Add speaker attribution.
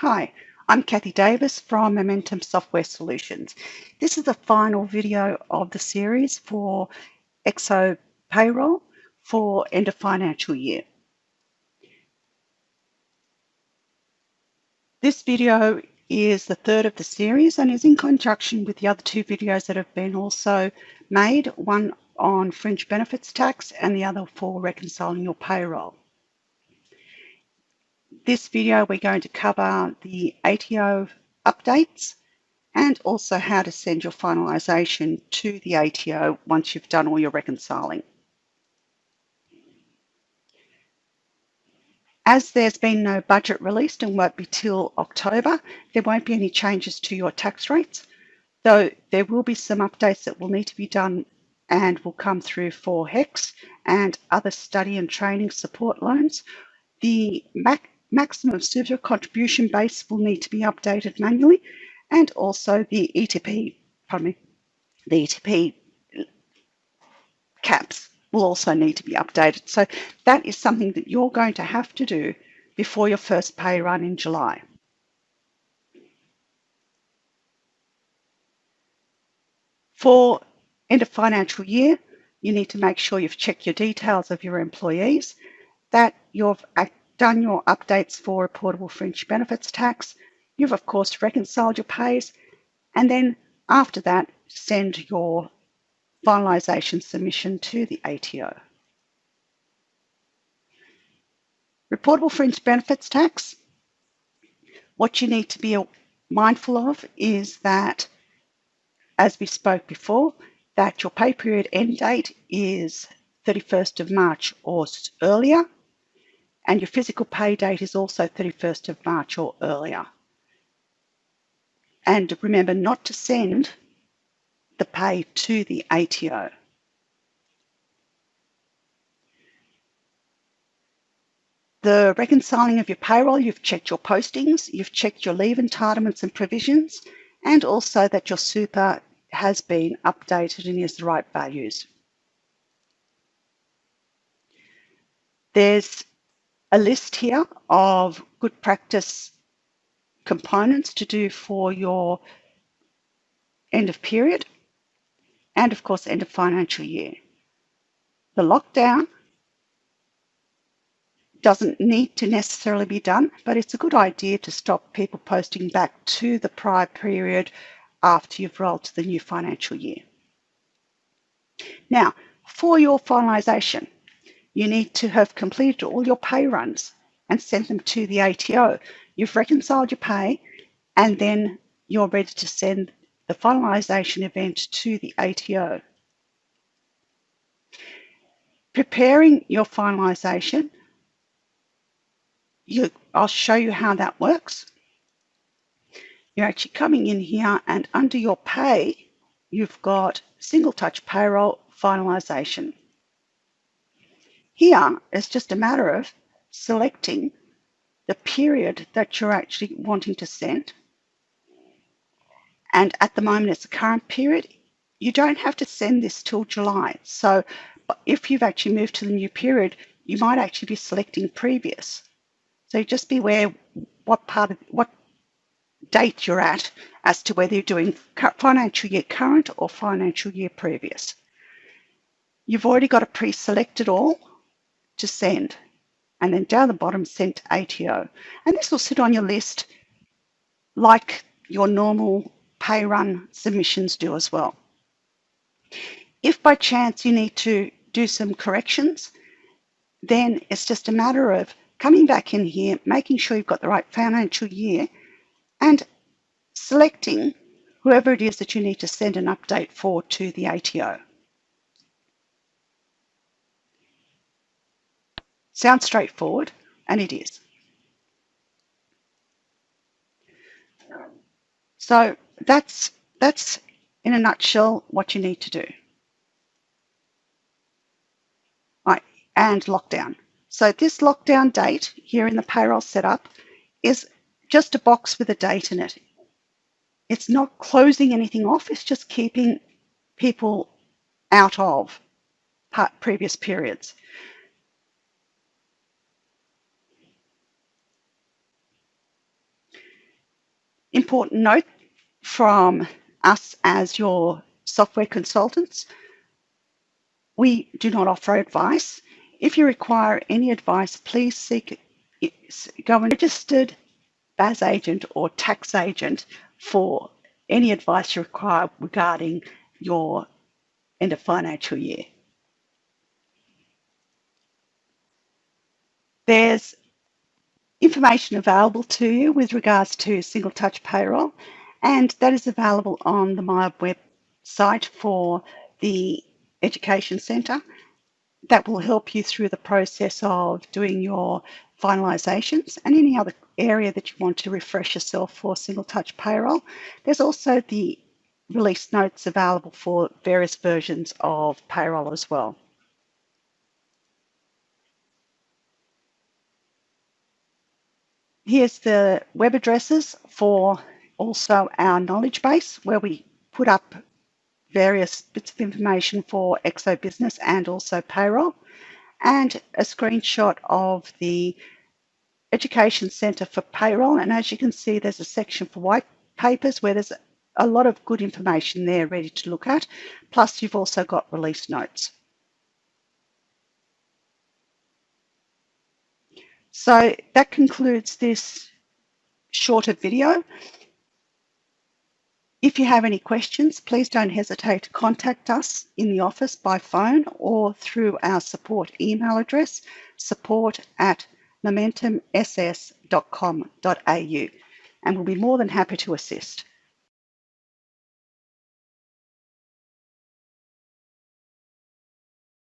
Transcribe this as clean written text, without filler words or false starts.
Speaker 1: Hi, I'm Kathy Davis from Momentum Software Solutions. This is the final video of the series for Exo Payroll for end of financial year. This video is the third of the series and is in conjunction with the other two videos that have been also made, one on fringe benefits tax and the other for reconciling your payroll. This video we're going to cover the ATO updates and also how to send your finalisation to the ATO once you've done all your reconciling. As there's been no budget released and won't be till October, there won't be any changes to your tax rates, though there will be some updates that will need to be done and will come through for HECS and other study and training support loans. The maximum super contribution base will need to be updated manually, and also the ETP caps will also need to be updated. So that is something that you're going to have to do before your first pay run in July. For end of financial year, you need to make sure you've checked your details of your employees, that you've done your updates for reportable fringe benefits tax. You've of course reconciled your pays, and then after that, send your finalisation submission to the ATO. Reportable fringe benefits tax. What you need to be mindful of is that, as we spoke before, that your pay period end date is 31st of March or earlier, and your physical pay date is also 31st of March or earlier. And remember not to send the pay to the ATO. The reconciling of your payroll, you've checked your postings, you've checked your leave entitlements and provisions, and also that your super has been updated and is the right values. There's a list here of good practice components to do for your end of period and of course end of financial year. The lockdown doesn't need to necessarily be done, but it's a good idea to stop people posting back to the prior period after you've rolled to the new financial year. Now, for your finalisation, you need to have completed all your pay runs and sent them to the ATO. You've reconciled your pay, and then you're ready to send the finalisation event to the ATO. Preparing your finalisation, I'll show you how that works. You're actually coming in here, and under your pay, you've got single touch payroll finalisation. Here, it's just a matter of selecting the period that you're actually wanting to send. And at the moment, it's the current period. You don't have to send this till July. So if you've actually moved to the new period, you might actually be selecting previous. So just be aware what date you're at as to whether you're doing financial year current or financial year previous. You've already got a pre-selected all to send, and then down the bottom, send to ATO. And this will sit on your list like your normal pay run submissions do as well. If by chance you need to do some corrections, then it's just a matter of coming back in here, making sure you've got the right financial year, and selecting whoever it is that you need to send an update for to the ATO. Sounds straightforward, and it is. So that's in a nutshell what you need to do. Right, and lockdown. So this lockdown date here in the payroll setup is just a box with a date in it. It's not closing anything off, it's just keeping people out of previous periods. Important note from us as your software consultants, we do not offer advice. If you require any advice, please go and registered BAS agent or tax agent for any advice you require regarding your end of financial year. There's information available to you with regards to single touch payroll, and that is available on the MYOB website for the Education Centre. That will help you through the process of doing your finalizations and any other area that you want to refresh yourself for single touch payroll. There's also the release notes available for various versions of payroll as well. Here's the web addresses for also our knowledge base, where we put up various bits of information for Exo Business and also payroll, and a screenshot of the Education Centre for payroll. And as you can see, there's a section for white papers where there's a lot of good information there ready to look at. Plus, you've also got release notes. So that concludes this shorter video. If you have any questions, please don't hesitate to contact us in the office by phone or through our support email address, support@momentumss.com.au, and we'll be more than happy to assist.